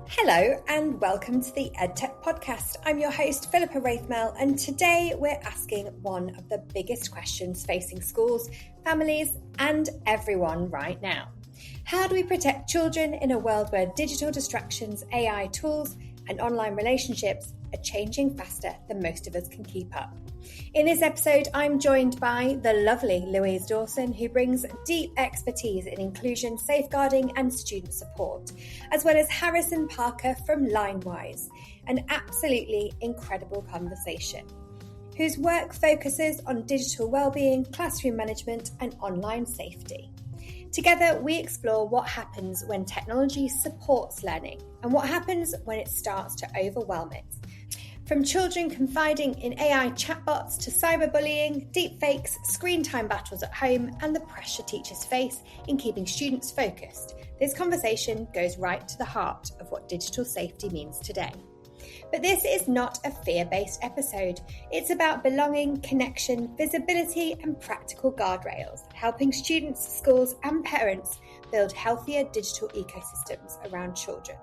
Hello and welcome to the EdTech Podcast. I'm your host, Philippa Wraithmell, and today we're asking one of the biggest questions facing schools, families, and everyone right now. How do we protect children in a world where digital distractions, AI tools, and online relationships are changing faster than most of us can keep up? In this episode, I'm joined by the lovely Louise Dawson, who brings deep expertise in inclusion, safeguarding and student support, as well as Harrison Parker from Linewise, an absolutely incredible conversation, whose work focuses on digital wellbeing, classroom management and online safety. Together, we explore what happens when technology supports learning and what happens when it starts to overwhelm it. From children confiding in AI chatbots to cyberbullying, deepfakes, screen time battles at home, and the pressure teachers face in keeping students focused, this conversation goes right to the heart of what digital safety means today. But this is not a fear-based episode. It's about belonging, connection, visibility, and practical guardrails, helping students, schools, and parents build healthier digital ecosystems around children.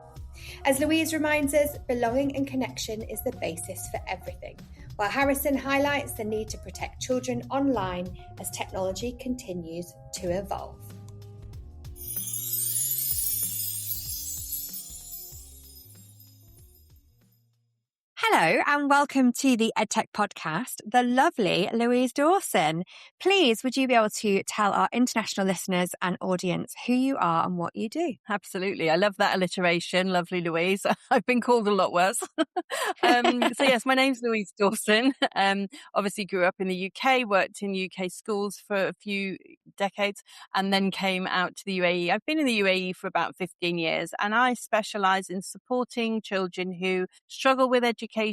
As Louise reminds us, belonging and connection is the basis for everything, while Harrison highlights the need to protect children online as technology continues to evolve. Hello and welcome to the EdTech Podcast, the lovely Louise Dawson. Please, would you be able to tell our international listeners and audience who you are and what you do? Absolutely. I love that alliteration. Lovely, Louise. I've been called a lot worse. So yes, my name's Louise Dawson. Obviously grew up in the UK, worked in UK schools for a few decades, and then came out to the UAE. I've been in the UAE for about 15 years, and I specialise in supporting children who struggle with education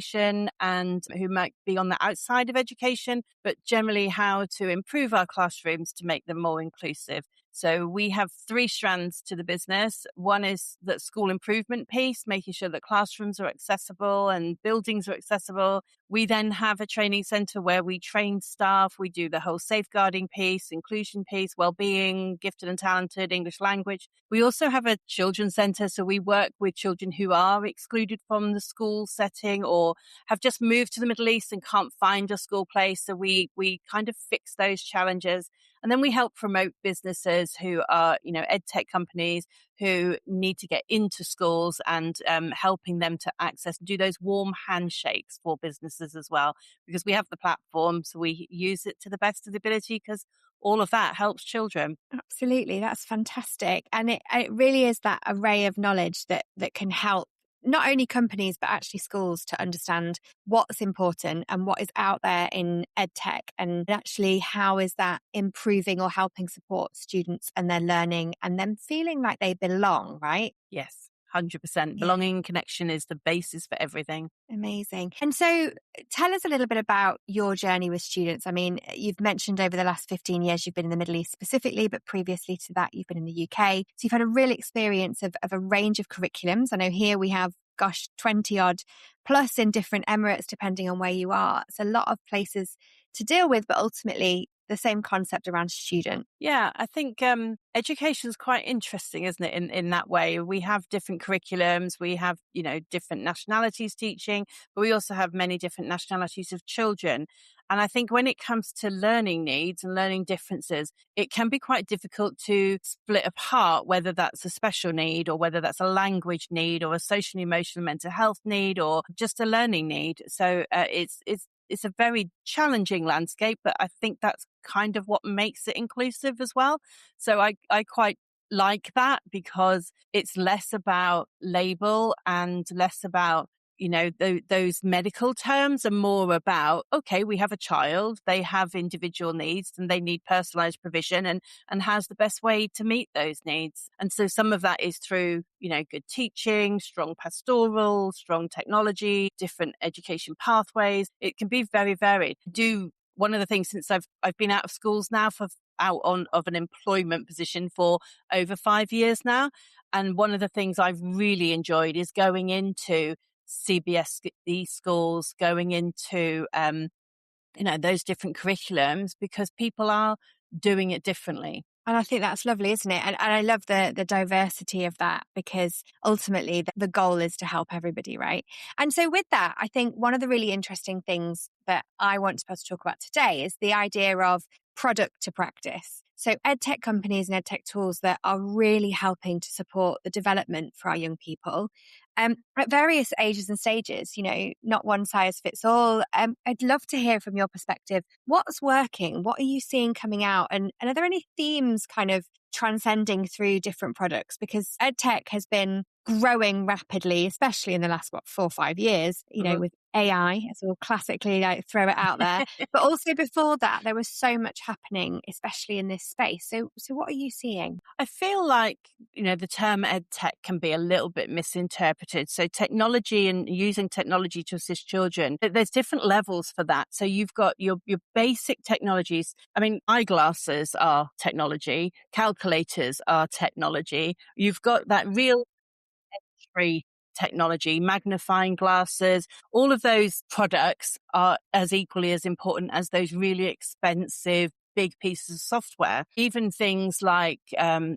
and who might be on the outside of education, but generally how to improve our classrooms to make them more inclusive. So we have three strands to the business. One is the school improvement piece, making sure that classrooms are accessible and buildings are accessible. We then have a training centre where we train staff. We do the whole safeguarding piece, inclusion piece, wellbeing, gifted and talented, English language. We also have a children's centre. So we work with children who are excluded from the school setting or have just moved to the Middle East and can't find a school place. So we kind of fix those challenges. And then we help promote businesses who are, EdTech companies who need to get into schools and helping them to access, do those warm handshakes for businesses as well, because we have the platform. So we use it to the best of the ability because all of that helps children. Absolutely. That's fantastic. And it really is that array of knowledge that can help not only companies, but actually schools to understand what's important and what is out there in EdTech and actually how is that improving or helping support students and their learning and them feeling like they belong, right? Yes. 100%. Belonging and connection is the basis for everything. Amazing. And so tell us a little bit about your journey with students. I mean, you've mentioned over the last 15 years, you've been in the Middle East specifically, but previously to that, you've been in the UK. So you've had a real experience of a range of curriculums. I know here we have, 20 odd plus in different emirates, depending on where you are. It's a lot of places to deal with, but ultimately the same concept around student. Yeah, I think education is quite interesting, isn't it? In that way, we have different curriculums, we have, different nationalities teaching, but we also have many different nationalities of children. And I think when it comes to learning needs and learning differences, it can be quite difficult to split apart whether that's a special need or whether that's a language need or a social, emotional, mental health need or just a learning need. So it's a very challenging landscape, but I think that's kind of what makes it inclusive as well. So I quite like that because it's less about label and less about, those medical terms are more about, okay, we have a child, they have individual needs and they need personalised provision and how's the best way to meet those needs. And so some of that is through, good teaching, strong pastoral, strong technology, different education pathways. It can be very varied. One of the things since I've been out of schools now of an employment position for over 5 years now. And one of the things I've really enjoyed is going into CBSE schools, going into, those different curriculums because people are doing it differently. And I think that's lovely, isn't it? And I love the diversity of that, because ultimately the goal is to help everybody, right? And so with that, I think one of the really interesting things that I want to talk about today is the idea of product to practice. So EdTech companies and EdTech tools that are really helping to support the development for our young people at various ages and stages, not one size fits all. I'd love to hear from your perspective, what's working? What are you seeing coming out? And are there any themes kind of transcending through different products? Because EdTech has been growing rapidly, especially in the last, 4 or 5 years, with AI, as we'll classically throw it out there. But also before that, there was so much happening, especially in this space. So what are you seeing? I feel like, the term EdTech can be a little bit misinterpreted. So technology and using technology to assist children, there's different levels for that. So you've got your basic technologies. I mean, eyeglasses are technology, calculators are technology. You've got that real free technology, magnifying glasses, all of those products are as equally as important as those really expensive big pieces of software. Even things like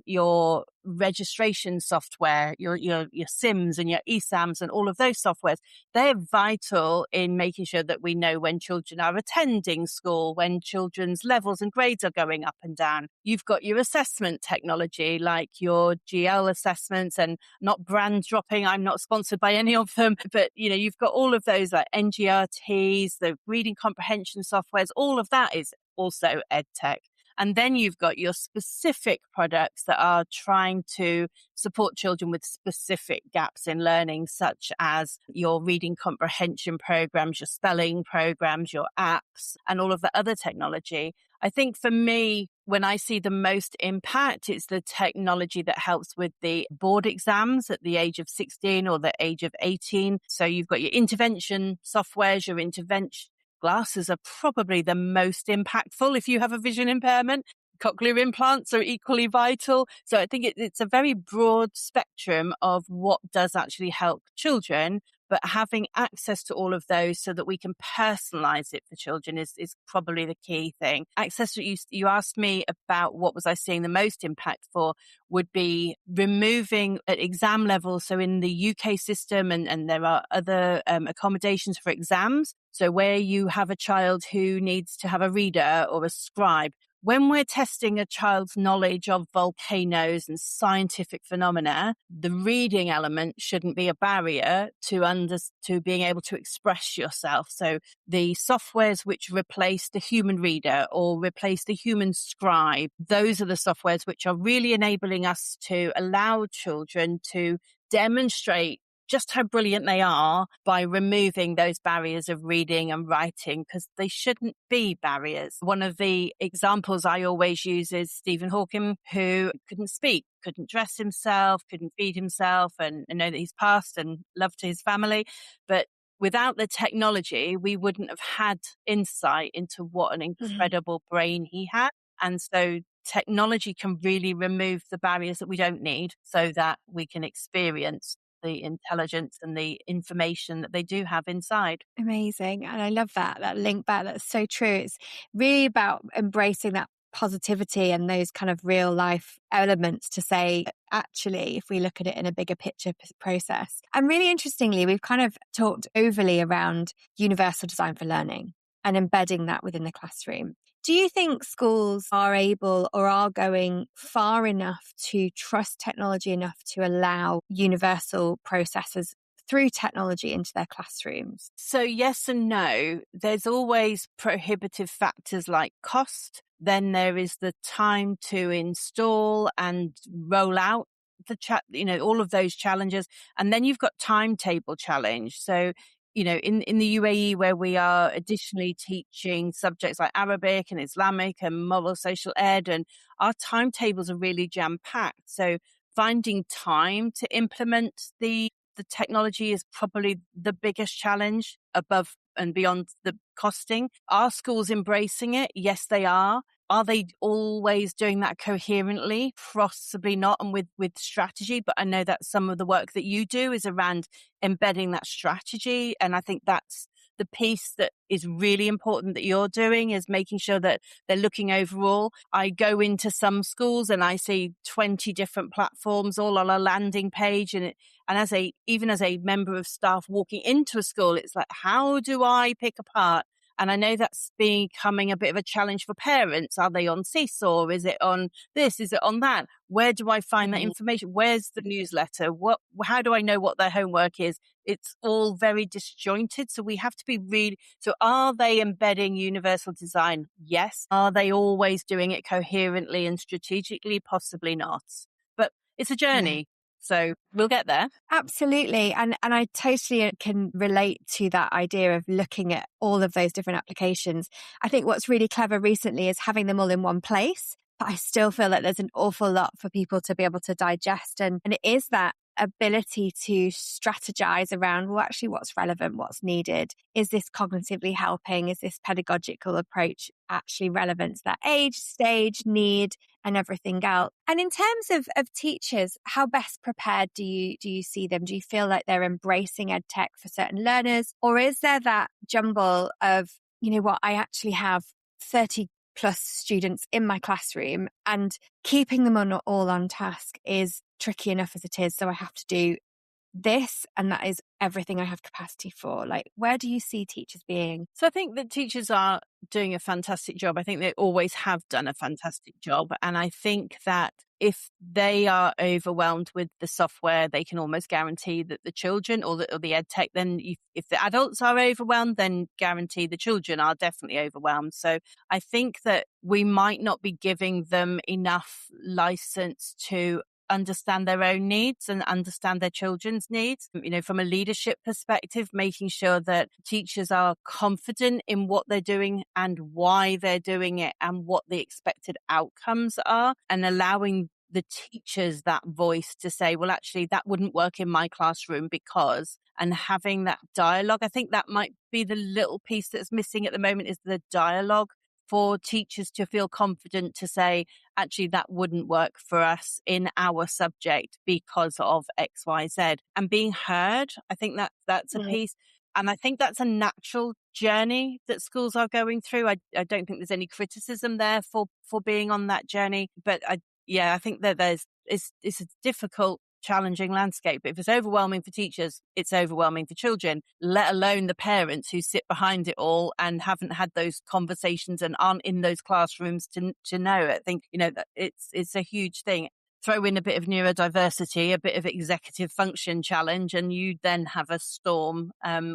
your registration software, your SIMs and your eSAMs and all of those softwares, they're vital in making sure that we know when children are attending school, when children's levels and grades are going up and down. You've got your assessment technology like your GL assessments, and not brand dropping, I'm not sponsored by any of them, but you've got all of those like NGRTs, the reading comprehension softwares, all of that is also EdTech. And then you've got your specific products that are trying to support children with specific gaps in learning, such as your reading comprehension programs, your spelling programs, your apps, and all of the other technology. I think for me, when I see the most impact, it's the technology that helps with the board exams at the age of 16 or the age of 18. So you've got your intervention softwares, your intervention glasses are probably the most impactful if you have a vision impairment. Cochlear implants are equally vital. So I think it's a very broad spectrum of what does actually help children, but having access to all of those so that we can personalize it for children is probably the key thing. Access, you asked me about what was I seeing the most impact for, would be removing at exam level. So in the UK system, and there are other accommodations for exams. So where you have a child who needs to have a reader or a scribe, when we're testing a child's knowledge of volcanoes and scientific phenomena, the reading element shouldn't be a barrier to being able to express yourself. So the softwares which replace the human reader or replace the human scribe, those are the softwares which are really enabling us to allow children to demonstrate just how brilliant they are by removing those barriers of reading and writing, because they shouldn't be barriers. One of the examples I always use is Stephen Hawking, who couldn't speak, couldn't dress himself, couldn't feed himself, and I know that he's passed and love to his family. But without the technology, we wouldn't have had insight into what an incredible brain he had. And so technology can really remove the barriers that we don't need so that we can experience the intelligence and the information that they do have inside. Amazing. And I love that link back. That's so true. It's really about embracing that positivity and those kind of real life elements to say, actually, if we look at it in a bigger picture process. And really interestingly, we've kind of talked overly around universal design for learning and embedding that within the classroom. Do you think schools are able or are going far enough to trust technology enough to allow universal processes through technology into their classrooms? So yes and no. There's always prohibitive factors like cost. Then there is the time to install and roll out all of those challenges. And then you've got timetable challenge. So in the UAE, where we are additionally teaching subjects like Arabic and Islamic and moral social ed, and our timetables are really jam-packed. So finding time to implement the technology is probably the biggest challenge above and beyond the costing. Are schools embracing it? Yes, they are. Are they always doing that coherently? Possibly not, and with strategy. But I know that some of the work that you do is around embedding that strategy. And I think that's the piece that is really important that you're doing is making sure that they're looking overall. I go into some schools and I see 20 different platforms all on a landing page, and even as a member of staff walking into a school, it's like, how do I pick apart? And I know that's becoming a bit of a challenge for parents. Are they on Seesaw? Is it on this? Is it on that? Where do I find that information? Where's the newsletter? How do I know what their homework is? It's all very disjointed. So we have to be so are they embedding universal design? Yes. Are they always doing it coherently and strategically? Possibly not. But it's a journey. Yeah. So we'll get there. Absolutely. And I totally can relate to that idea of looking at all of those different applications. I think what's really clever recently is having them all in one place. But I still feel like there's an awful lot for people to be able to digest. And it is that ability to strategize around, well, actually, what's relevant, what's needed? Is this cognitively helping? Is this pedagogical approach actually relevant to that age, stage, need, and everything else? And in terms of teachers, how best prepared do you see them? Do you feel like they're embracing EdTech for certain learners? Or is there that jumble of, you know what, I actually have 30 plus students in my classroom and keeping them all on task is tricky enough as it is. So I have to do this, and that is everything I have capacity for. Like, where do you see teachers being? So I think that teachers are doing a fantastic job. I think they always have done a fantastic job. And I think that if they are overwhelmed with the software, they can almost guarantee that the children or the EdTech, then if the adults are overwhelmed, then guarantee the children are definitely overwhelmed. So I think that we might not be giving them enough license to understand their own needs and understand their children's needs. You know, from a leadership perspective, making sure that teachers are confident in what they're doing and why they're doing it and what the expected outcomes are, and allowing the teachers that voice to say, well, actually, that wouldn't work in my classroom because, and having that dialogue. I think that might be the little piece that's missing at the moment, is the dialogue for teachers to feel confident to say, actually, that wouldn't work for us in our subject because of X, Y, Z. And being heard, I think that's a piece. And I think that's a natural journey that schools are going through. I don't think there's any criticism there for being on that journey. But I think that it's a difficult, challenging landscape. But if it's overwhelming for teachers, it's overwhelming for children, let alone the parents who sit behind it all and haven't had those conversations and aren't in those classrooms to know. I think, that it's a huge thing. Throw in a bit of neurodiversity, a bit of executive function challenge, and you then have a storm,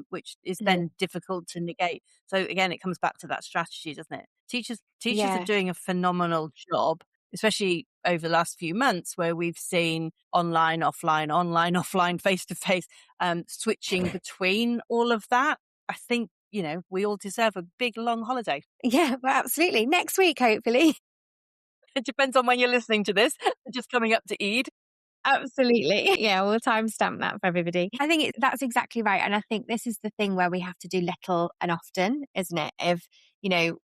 which is then difficult to negate. So again, it comes back to that strategy, doesn't it? Teachers are doing a phenomenal job, especially over the last few months, where we've seen online, offline, face-to-face, switching between all of that. I think, we all deserve a big, long holiday. Yeah, well, absolutely. Next week, hopefully. It depends on when you're listening to this. Just coming up to Eid. Absolutely. Yeah, we'll timestamp that for everybody. I think that's exactly right. And I think this is the thing where we have to do little and often, isn't it? Of,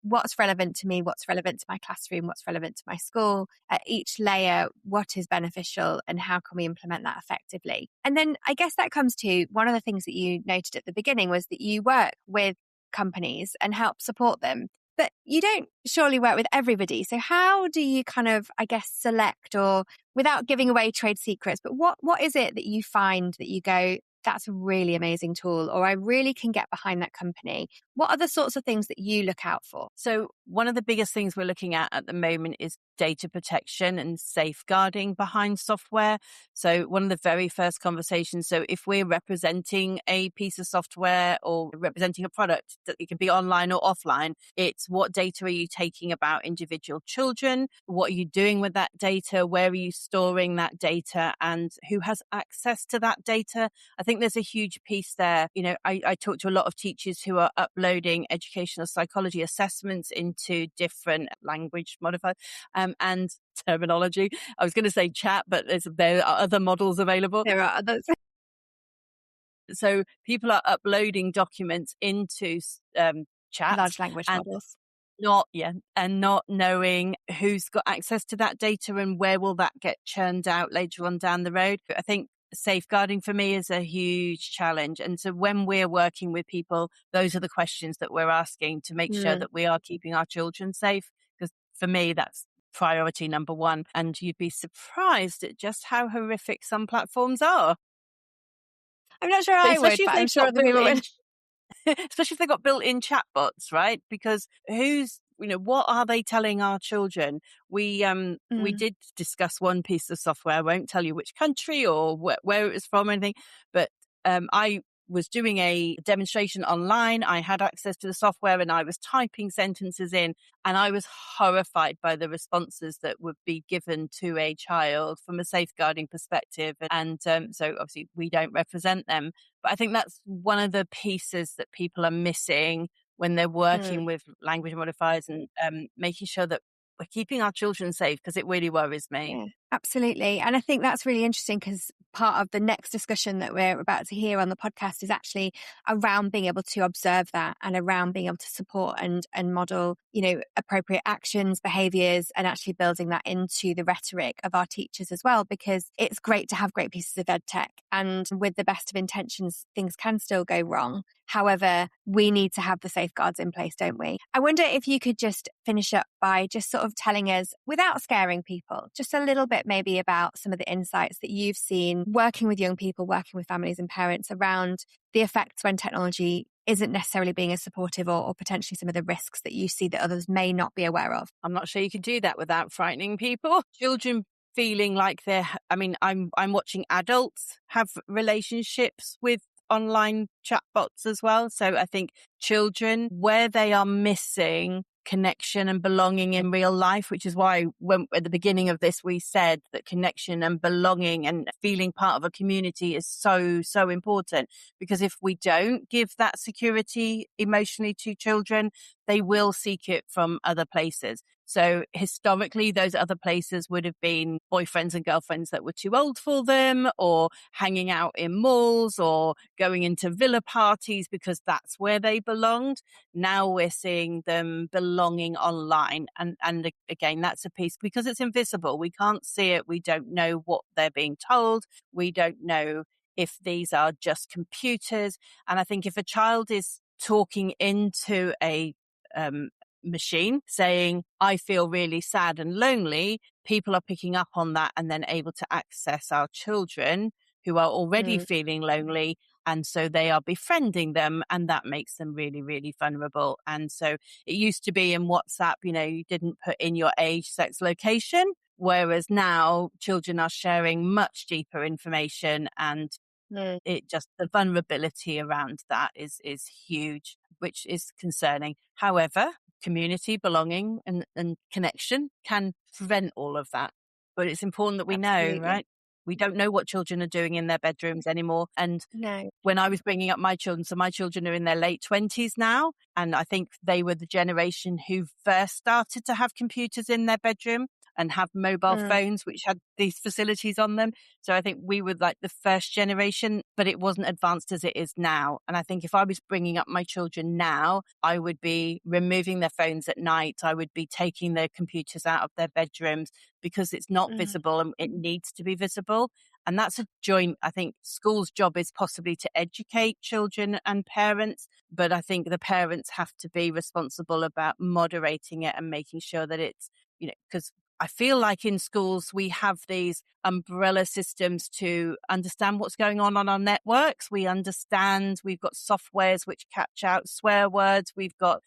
what's relevant to me, what's relevant to my classroom, what's relevant to my school, at each layer, what is beneficial and how can we implement that effectively? And then I guess that comes to one of the things that you noted at the beginning was that you work with companies and help support them. But you don't surely work with everybody. So how do you kind of, I guess, select, or without giving away trade secrets, but what is it that you find that you go, that's a really amazing tool, or I really can get behind that company? What are the sorts of things that you look out for? So one of the biggest things we're looking at the moment is data protection and safeguarding behind software. So one of the very first conversations, so if we're representing a piece of software or representing a product, that it can be online or offline, it's what data are you taking about individual children? What are you doing with that data? Where are you storing that data? And who has access to that data? I think there's a huge piece there. I talk to a lot of teachers who are uploading educational psychology assessments into different language modifiers and terminology. I was going to say chat, but there are other models available. There are others. So people are uploading documents into chat, large language models. Not knowing who's got access to that data and where will that get churned out later on down the road. I think safeguarding for me is a huge challenge. And so when we're working with people, those are the questions that we're asking to make sure that we are keeping our children safe. Because for me, that's priority number one. And you'd be surprised at just how horrific some platforms are. I'm not sure I would, but I'm sure other people would. Especially if they've got built-in chatbots, right? Because what are they telling our children? We did discuss one piece of software. I won't tell you which country or where it was from or anything, but I was doing a demonstration online. I had access to the software and I was typing sentences in, and I was horrified by the responses that would be given to a child from a safeguarding perspective. And so obviously we don't represent them, but I think that's one of the pieces that people are missing when they're working with language modifiers and making sure that we're keeping our children safe, because it really worries me. Yeah, absolutely. And I think that's really interesting, because part of the next discussion that we're about to hear on the podcast is actually around being able to observe that and around being able to support and model, appropriate actions, behaviors, and actually building that into the rhetoric of our teachers as well, because it's great to have great pieces of EdTech, and with the best of intentions, things can still go wrong. However, we need to have the safeguards in place, don't we? I wonder if you could just finish up by just sort of telling us, without scaring people, just a little bit maybe about some of the insights that you've seen working with young people, working with families and parents around the effects when technology isn't necessarily being as supportive, or potentially some of the risks that you see that others may not be aware of. I'm not sure you can do that without frightening people. Children feeling like I'm watching adults have relationships with online chatbots as well. So I think children, where they are missing connection and belonging in real life, which is why when at the beginning of this we said that connection and belonging and feeling part of a community is so important, because if we don't give that security emotionally to children, they will seek it from other places. So historically, those other places would have been boyfriends and girlfriends that were too old for them, or hanging out in malls, or going into villa parties because that's where they belonged. Now we're seeing them belonging online. And again, that's a piece, because it's invisible. We can't see it. We don't know what they're being told. We don't know if these are just computers. And I think if a child is talking into a machine saying, I feel really sad and lonely, people are picking up on that and then able to access our children who are already feeling lonely. And so they are befriending them, and that makes them really, really vulnerable. And so it used to be in WhatsApp, you didn't put in your age, sex, location, whereas now children are sharing much deeper information, and it just, the vulnerability around that is huge, which is concerning. However, community, belonging and connection can prevent all of that. But it's important that we know, right? We don't know what children are doing in their bedrooms anymore. And when I was bringing up my children, so my children are in their late 20s now, and I think they were the generation who first started to have computers in their bedroom and have mobile phones which had these facilities on them. So I think we were like the first generation, but it wasn't advanced as it is now. And I think if I was bringing up my children now, I would be removing their phones at night. I would be taking their computers out of their bedrooms, because it's not visible and it needs to be visible. And that's a joint, I think school's job is possibly to educate children and parents, but I think the parents have to be responsible about moderating it and making sure that it's, because I feel like in schools we have these umbrella systems to understand what's going on our networks. We understand, we've got softwares which catch out swear words. We've got,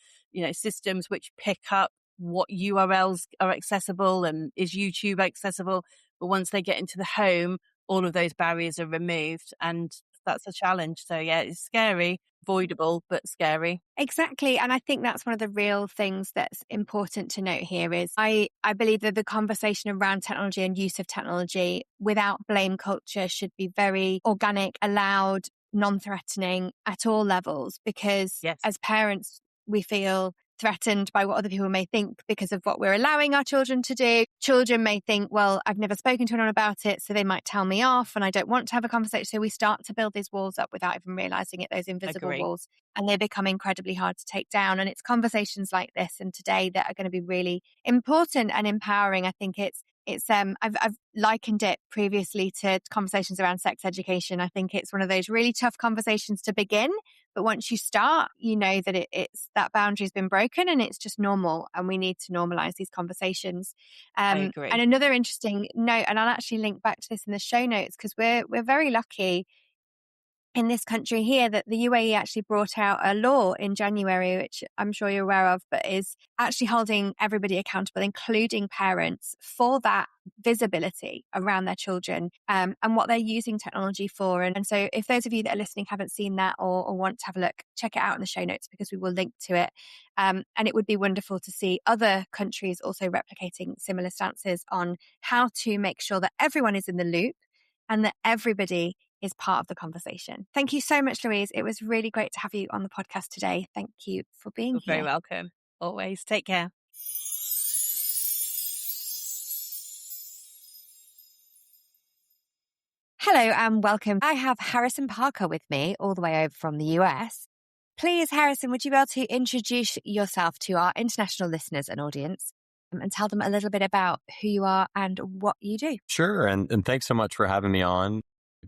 systems which pick up what URLs are accessible and is YouTube accessible. But once they get into the home, all of those barriers are removed, and that's a challenge. So yeah, it's scary, avoidable, but scary. Exactly. And I think that's one of the real things that's important to note here is I believe that the conversation around technology and use of technology without blame culture should be very organic, allowed, non-threatening at all levels, because as parents, we feel threatened by what other people may think because of what we're allowing our children to do. Children may think, well, I've never spoken to anyone about it, so they might tell me off and I don't want to have a conversation. So we start to build these walls up without even realizing it, those invisible walls, and they become incredibly hard to take down. And it's conversations like this and today that are going to be really important and empowering. I think it's I've likened it previously to conversations around sex education. I think it's one of those really tough conversations to begin, but once you start, you know that it's that boundary's been broken and it's just normal, and we need to normalize these conversations. I agree. And another interesting note, and I'll actually link back to this in the show notes, because we're very lucky in this country here that the UAE actually brought out a law in January, which I'm sure you're aware of, but is actually holding everybody accountable, including parents, for that visibility around their children and what they're using technology for. And so if those of you that are listening haven't seen that or want to have a look, check it out in the show notes, because we will link to it. And it would be wonderful to see other countries also replicating similar stances on how to make sure that everyone is in the loop and that everybody is part of the conversation. Thank you so much, Louise. It was really great to have you on the podcast today. Thank you for being You're here. very welcome. Always. Take care. Hello and welcome. I have Harrison Parker with me all the way over from the US. Please, Harrison, would you be able to introduce yourself to our international listeners and audience and tell them a little bit about who you are and what you do? Sure. And thanks so much for having me on.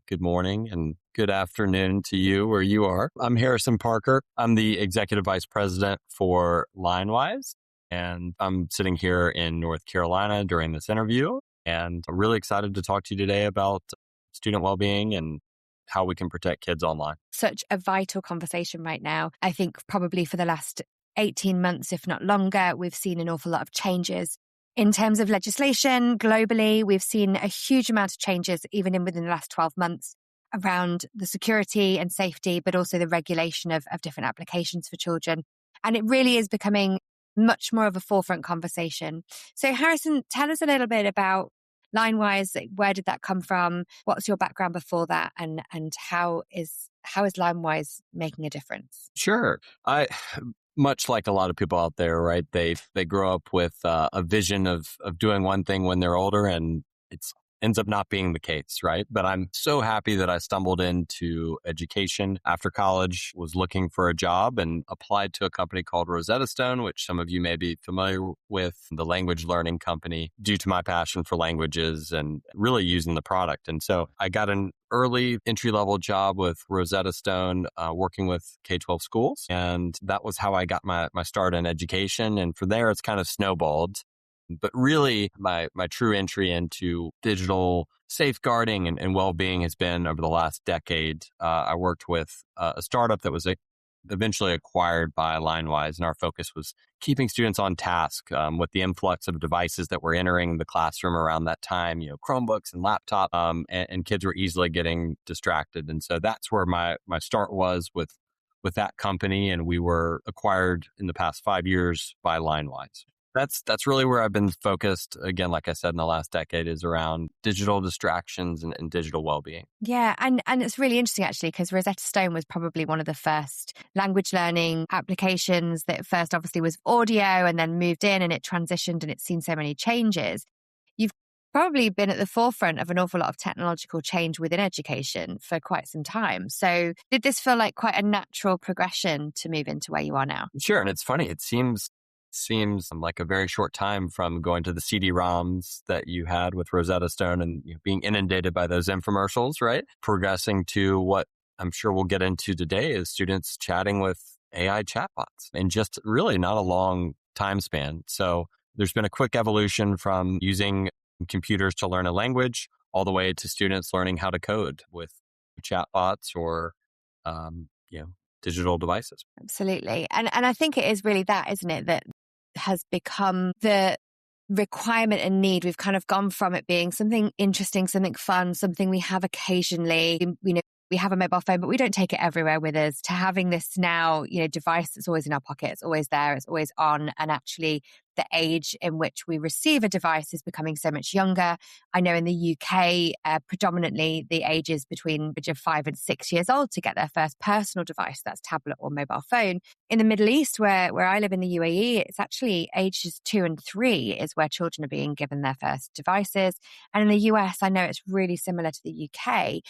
Good morning and good afternoon to you where you are. I'm Harrison Parker. I'm the Executive Vice President for Linewise, and I'm sitting here in North Carolina during this interview. And I'm really excited to talk to you today about student well-being and how we can protect kids online. Such a vital conversation right now. I think probably for the last 18 months, if not longer, we've seen an awful lot of changes. In terms of legislation globally, we've seen a huge amount of changes, even within the last 12 months, around the security and safety, but also the regulation of different applications for children. And it really is becoming much more of a forefront conversation. So Harrison, tell us a little bit about Linewise. Where did that come from? What's your background before that? And how is Linewise making a difference? Sure. Much like a lot of people out there, right? They grow up with a vision of doing one thing when they're older, and it ends up not being the case, right? But I'm so happy that I stumbled into education after college, was looking for a job, and applied to a company called Rosetta Stone, which some of you may be familiar with, the language learning company, due to my passion for languages and really using the product. And so I got an early entry-level job with Rosetta Stone, working with K-12 schools. And that was how I got my start in education. And from there, it's kind of snowballed. But really, my true entry into digital safeguarding and well-being has been over the last decade. I worked with a startup that was eventually acquired by Linewise, and our focus was keeping students on task with the influx of devices that were entering the classroom around that time, Chromebooks and laptop, and kids were easily getting distracted. And so that's where my start was with that company, and we were acquired in the past 5 years by Linewise. That's really where I've been focused. Again, like I said, in the last decade, is around digital distractions and digital well-being. Yeah, and it's really interesting, actually, because Rosetta Stone was probably one of the first language learning applications that first obviously was audio and then moved in, and it transitioned, and it's seen so many changes. You've probably been at the forefront of an awful lot of technological change within education for quite some time. So did this feel like quite a natural progression to move into where you are now? Sure. And it's funny. It seems like a very short time from going to the CD-ROMs that you had with Rosetta Stone and being inundated by those infomercials, right? Progressing to what I'm sure we'll get into today is students chatting with AI chatbots in just really not a long time span. So there's been a quick evolution from using computers to learn a language all the way to students learning how to code with chatbots or, digital devices. Absolutely. And I think it is really that, isn't it, that has become the requirement and need. We've kind of gone from it being something interesting, something fun, something we have occasionally. We have a mobile phone, but we don't take it everywhere with us, to having this now, device that's always in our pocket. It's always there. It's always on. And actually the age in which we receive a device is becoming so much younger. I know in the UK, predominantly the age is between 5 and 6 years old to get their first personal device, that's tablet or mobile phone. In the Middle East, where I live in the UAE, it's actually ages 2 and 3 is where children are being given their first devices. And in the US, I know it's really similar to the UK.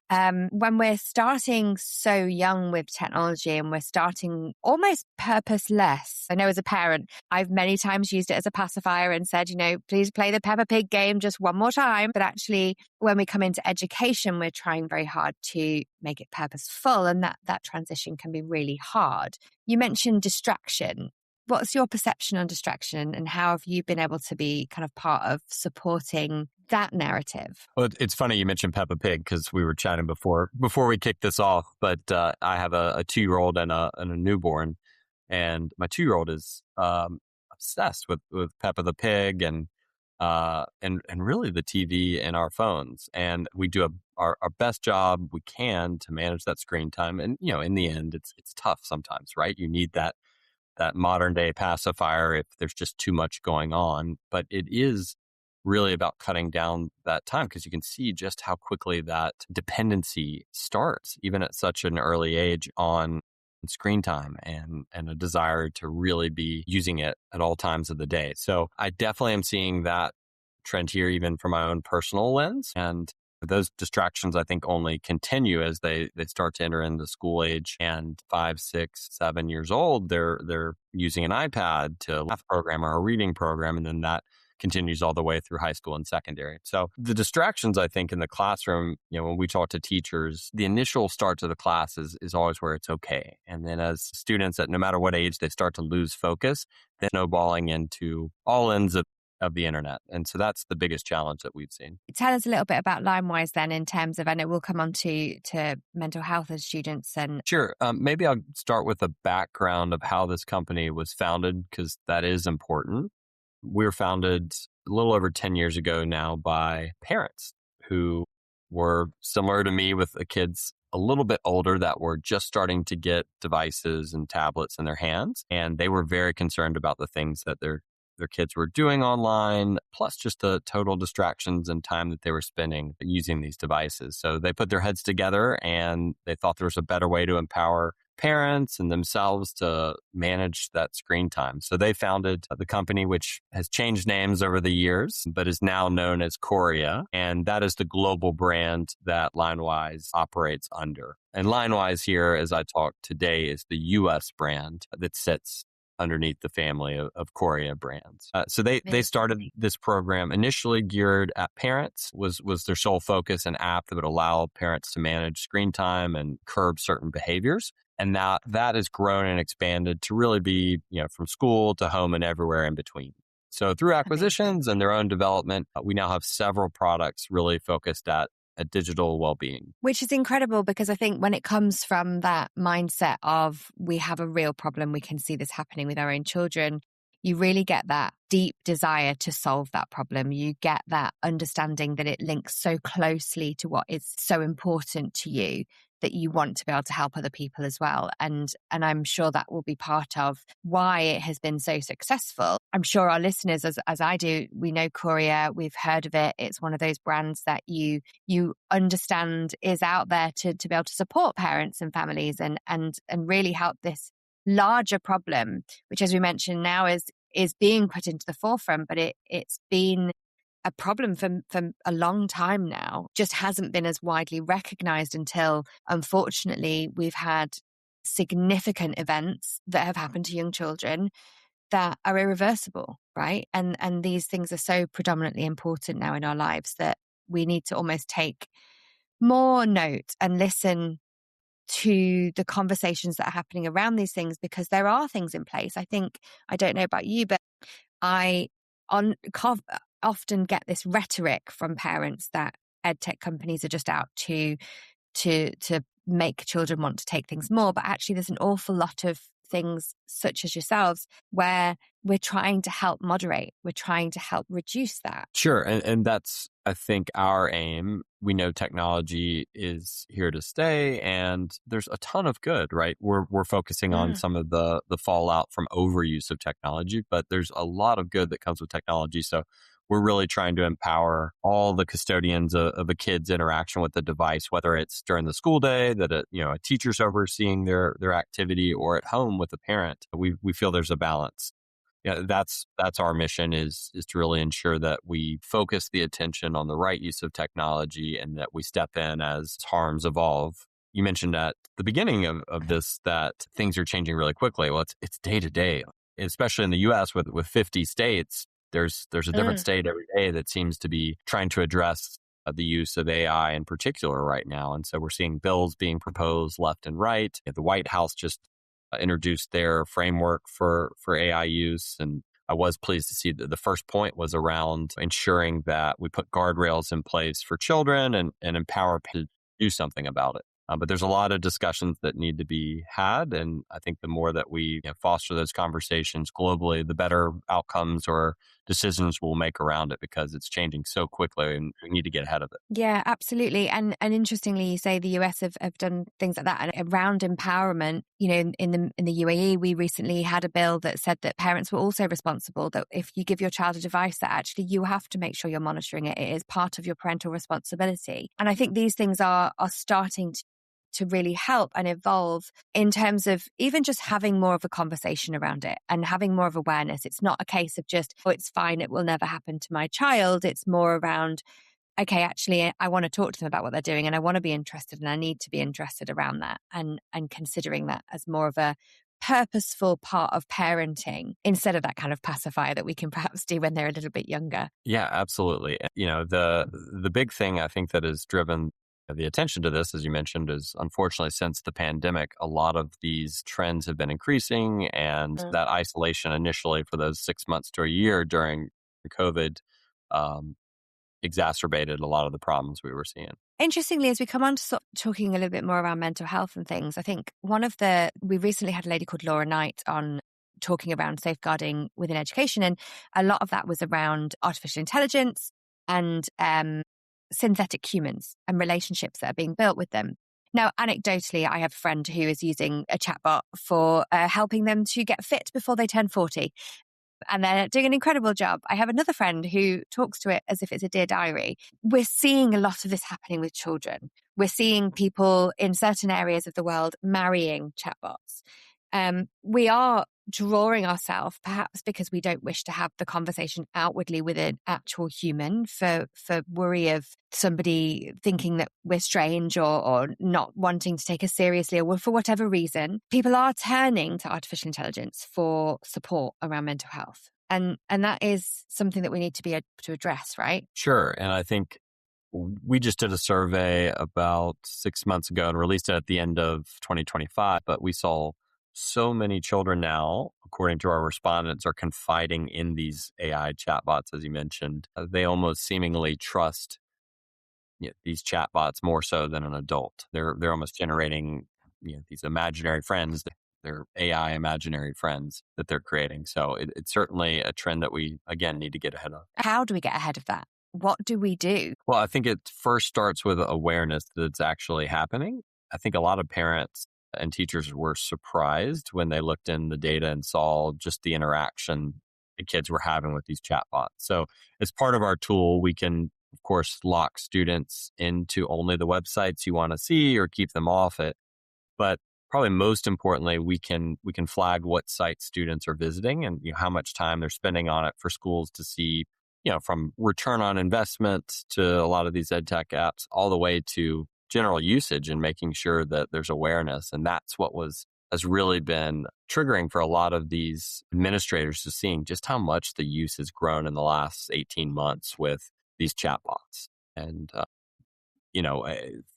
when we're starting so young with technology and we're starting almost purposeless. I know as a parent, I've many times used it as a pacifier and said, please play the Peppa Pig game just one more time. But actually, when we come into education, we're trying very hard to make it purposeful, and that transition can be really hard. You mentioned distraction. What's your perception on distraction, and how have you been able to be kind of part of supporting that narrative? Well, it's funny you mentioned Peppa Pig because we were chatting before we kicked this off, but I have a 2-year-old and a newborn, and my 2-year-old is obsessed with Peppa the Pig and really the TV and our phones. And we do our best job we can to manage that screen time. And, in the end, it's tough sometimes, right? You need that modern day pacifier if there's just too much going on. But it is really about cutting down that time, because you can see just how quickly that dependency starts, even at such an early age, on screen time and a desire to really be using it at all times of the day. So I definitely am seeing that trend here, even from my own personal lens. And those distractions, I think, only continue as they start to enter into school age, and 5, 6, 7 years old, they're using an iPad to math program or a reading program, and then that continues all the way through high school and secondary. So the distractions, I think, in the classroom, when we talk to teachers, the initial start to the class is always where it's okay. And then as students, at no matter what age, they start to lose focus, then snowballing into all ends of the internet. And so that's the biggest challenge that we've seen. Tell us a little bit about Linewise then, in terms of, and it will come on to mental health of students. And Sure. Maybe I'll start with a background of how this company was founded, because that is important. We were founded a little over 10 years ago now by parents who were similar to me, with the kids a little bit older that were just starting to get devices and tablets in their hands. And they were very concerned about the things that their kids were doing online, plus just the total distractions and time that they were spending using these devices. So they put their heads together and they thought there was a better way to empower parents and themselves to manage that screen time. So they founded the company, which has changed names over the years, but is now known as Qoria. And that is the global brand that Linewise operates under. And Linewise here, as I talk today, is the US brand that sits underneath the family of Qoria brands. So they started this program initially geared at parents, was their sole focus, an app that would allow parents to manage screen time and curb certain behaviors. And now that has grown and expanded to really be, from school to home and everywhere in between. So through acquisitions and their own development, we now have several products really focused at digital well-being. Which is incredible, because I think when it comes from that mindset of we have a real problem, we can see this happening with our own children, you really get that deep desire to solve that problem. You get that understanding that it links so closely to what is so important to you, that you want to be able to help other people as well. And I'm sure that will be part of why it has been so successful. I'm sure our listeners, as I do, we know Qoria, we've heard of it. It's one of those brands that you understand is out there to be able to support parents and families and really help this larger problem, which, as we mentioned, now is being put into the forefront, but it's been a problem for a long time now, just hasn't been as widely recognized until, unfortunately, we've had significant events that have happened to young children that are irreversible, right? And these things are so predominantly important now in our lives that we need to almost take more note and listen to the conversations that are happening around these things, because there are things in place. I don't know about you, but I often get this rhetoric from parents that EdTech companies are just out to make children want to take things more. But actually, there's an awful lot of things, such as yourselves, where we're trying to help moderate. We're trying to help reduce that. Sure. And that's, I think, our aim. We know technology is here to stay, and there's a ton of good, right? We're focusing on some of the fallout from overuse of technology, but there's a lot of good that comes with technology. So we're really trying to empower all the custodians of a kid's interaction with the device, whether it's during the school day that a teacher's overseeing their activity, or at home with a parent. We feel there's a balance. Yeah, that's our mission is to really ensure that we focus the attention on the right use of technology and that we step in as harms evolve. You mentioned at the beginning of this that things are changing really quickly. Well, it's day to day, especially in the US with 50 states. There's a different state every day that seems to be trying to address the use of AI in particular right now. And so we're seeing bills being proposed left and right. The White House just introduced their framework for AI use. And I was pleased to see that the first point was around ensuring that we put guardrails in place for children and empower people to do something about it. But there's a lot of discussions that need to be had. And I think the more that we foster those conversations globally, the better outcomes or decisions we'll make around it, because it's changing so quickly and we need to get ahead of it. Yeah, absolutely. And interestingly, you say the US have done things like that. And around empowerment, in the UAE, we recently had a bill that said that parents were also responsible, that if you give your child a device, that actually you have to make sure you're monitoring it. It is part of your parental responsibility. And I think these things are starting to really help and evolve in terms of even just having more of a conversation around it and having more of awareness. It's not a case of just, oh, it's fine, it will never happen to my child. It's more around, okay, actually, I want to talk to them about what they're doing and I want to be interested and I need to be interested around that and considering that as more of a purposeful part of parenting instead of that kind of pacifier that we can perhaps do when they're a little bit younger. Yeah, absolutely. The big thing I think that has driven the attention to this, as you mentioned, is unfortunately since the pandemic, a lot of these trends have been increasing, and that isolation initially for those 6 months to a year during COVID exacerbated a lot of the problems we were seeing. Interestingly, as we come on to talking a little bit more around mental health and things, I think we recently had a lady called Laura Knight on talking around safeguarding within education, and a lot of that was around artificial intelligence and synthetic humans and relationships that are being built with them. Now, anecdotally, I have a friend who is using a chatbot for helping them to get fit before they turn 40. And they're doing an incredible job. I have another friend who talks to it as if it's a Dear Diary. We're seeing a lot of this happening with children. We're seeing people in certain areas of the world marrying chatbots. We are drawing ourselves, perhaps because we don't wish to have the conversation outwardly with an actual human for worry of somebody thinking that we're strange or not wanting to take us seriously, or for whatever reason, people are turning to artificial intelligence for support around mental health. And that is something that we need to be able to address, right? Sure. And I think we just did a survey about 6 months ago and released it at the end of 2025, but we saw so many children now, according to our respondents, are confiding in these AI chatbots, as you mentioned. They almost seemingly trust these chatbots more so than an adult. They're almost generating these imaginary friends. They're AI imaginary friends that they're creating. So it's certainly a trend that we, again, need to get ahead of. How do we get ahead of that? What do we do? Well, I think it first starts with awareness that it's actually happening. I think a lot of parents and teachers were surprised when they looked in the data and saw just the interaction the kids were having with these chatbots. So as part of our tool, we can, of course, lock students into only the websites you want to see or keep them off it. But probably most importantly, we can flag what sites students are visiting and how much time they're spending on it for schools to see, from return on investment to a lot of these EdTech apps, all the way to general usage and making sure that there's awareness. And that's what has really been triggering for a lot of these administrators, to seeing just how much the use has grown in the last 18 months with these chatbots. And,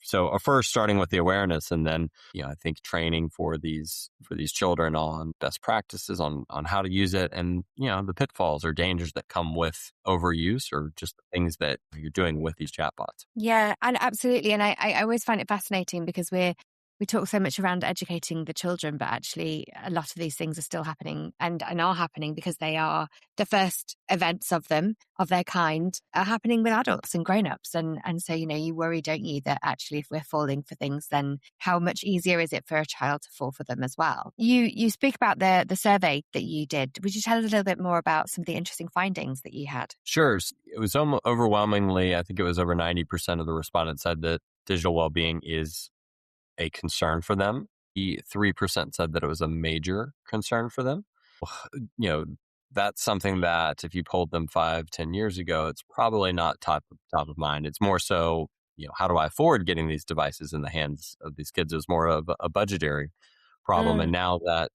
so first starting with the awareness, and then, I think training for these children on best practices on how to use it, and, the pitfalls or dangers that come with overuse or just things that you're doing with these chatbots. Yeah, and absolutely. And I always find it fascinating because we talk so much around educating the children, but actually a lot of these things are still happening and are happening because they are the first events of their kind are happening with adults and grown-ups. And so, you worry, don't you, that actually if we're falling for things, then how much easier is it for a child to fall for them as well? You speak about the survey that you did. Would you tell us a little bit more about some of the interesting findings that you had? Sure. It was overwhelmingly, I think it was over 90% of the respondents said that digital well-being is a concern for them. 3% said that it was a major concern for them. that's something that if you polled them 5-10 years ago, it's probably not top of mind. It's more so, how do I afford getting these devices in the hands of these kids? Is more of a budgetary problem. And now that,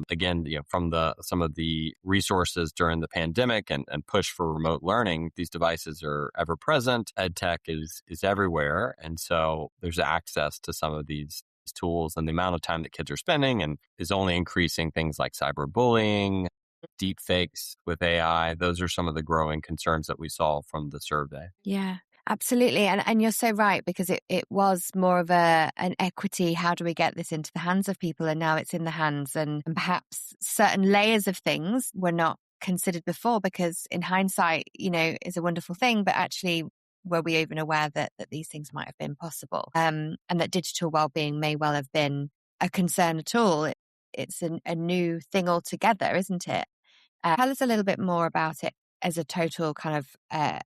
again, from some of the resources during the pandemic and push for remote learning, these devices are ever present. EdTech is everywhere. And so there's access to some of these tools, and the amount of time that kids are spending and is only increasing. Things like cyberbullying, deep fakes with AI. Those are some of the growing concerns that we saw from the survey. Yeah. Absolutely. And you're so right, because it was more of an equity. How do we get this into the hands of people? And now it's in the hands, and perhaps certain layers of things were not considered before, because in hindsight, is a wonderful thing. But actually, were we even aware that these things might have been possible? And that digital wellbeing may well have been a concern at all. It's a new thing altogether, isn't it? Tell us a little bit more about it as a total kind of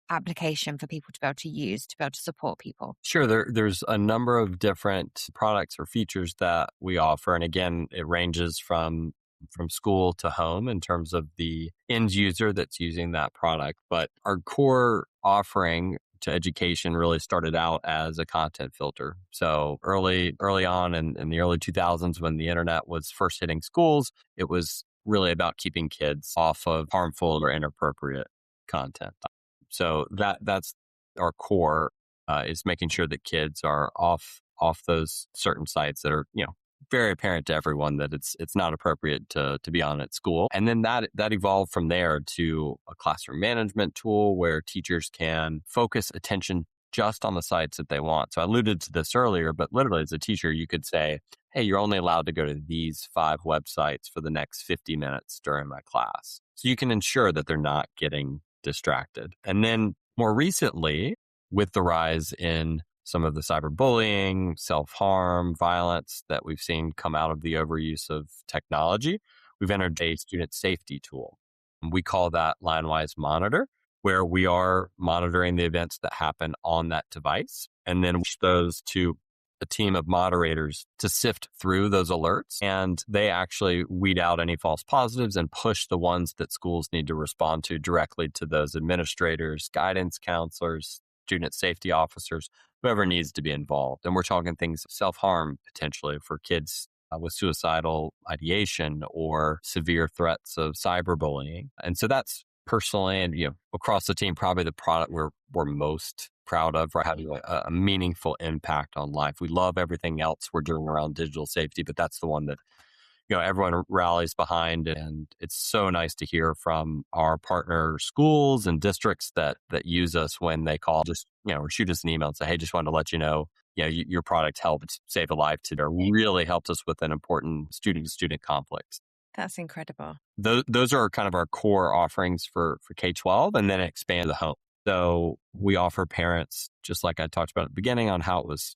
application for people to be able to use, to be able to support people. Sure. There's a number of different products or features that we offer. And again, it ranges from school to home in terms of the end user that's using that product. But our core offering to education really started out as a content filter. So early on in the early 2000s, when the internet was first hitting schools, it was really about keeping kids off of harmful or inappropriate content. So that's our core, is making sure that kids are off those certain sites that are, very apparent to everyone that it's not appropriate to be on at school. And then that evolved from there to a classroom management tool where teachers can focus attention just on the sites that they want. So I alluded to this earlier, but literally as a teacher, you could say, hey, you're only allowed to go to these 5 websites for the next 50 minutes during my class. So you can ensure that they're not getting distracted. And then more recently, with the rise in some of the cyberbullying, self-harm, violence that we've seen come out of the overuse of technology, we've entered a student safety tool. We call that Linewise Monitor, where we are monitoring the events that happen on that device, and then push those to a team of moderators to sift through those alerts, and they actually weed out any false positives and push the ones that schools need to respond to directly to those administrators, guidance counselors, student safety officers, whoever needs to be involved. And we're talking things self-harm potentially for kids with suicidal ideation or severe threats of cyberbullying. And so that's personally and across the team probably the product we're most proud of for having a meaningful impact on life. We love everything else we're doing around digital safety, but that's the one that everyone rallies behind. And it's so nice to hear from our partner schools and districts that use us when they call, just or shoot us an email and say, hey, just wanted to let you know, your product helped save a life today, or really helped us with an important student-to-student conflict. That's incredible. Those are kind of our core offerings for K-12, and then expand the home. So we offer parents, just like I talked about at the beginning, on how it was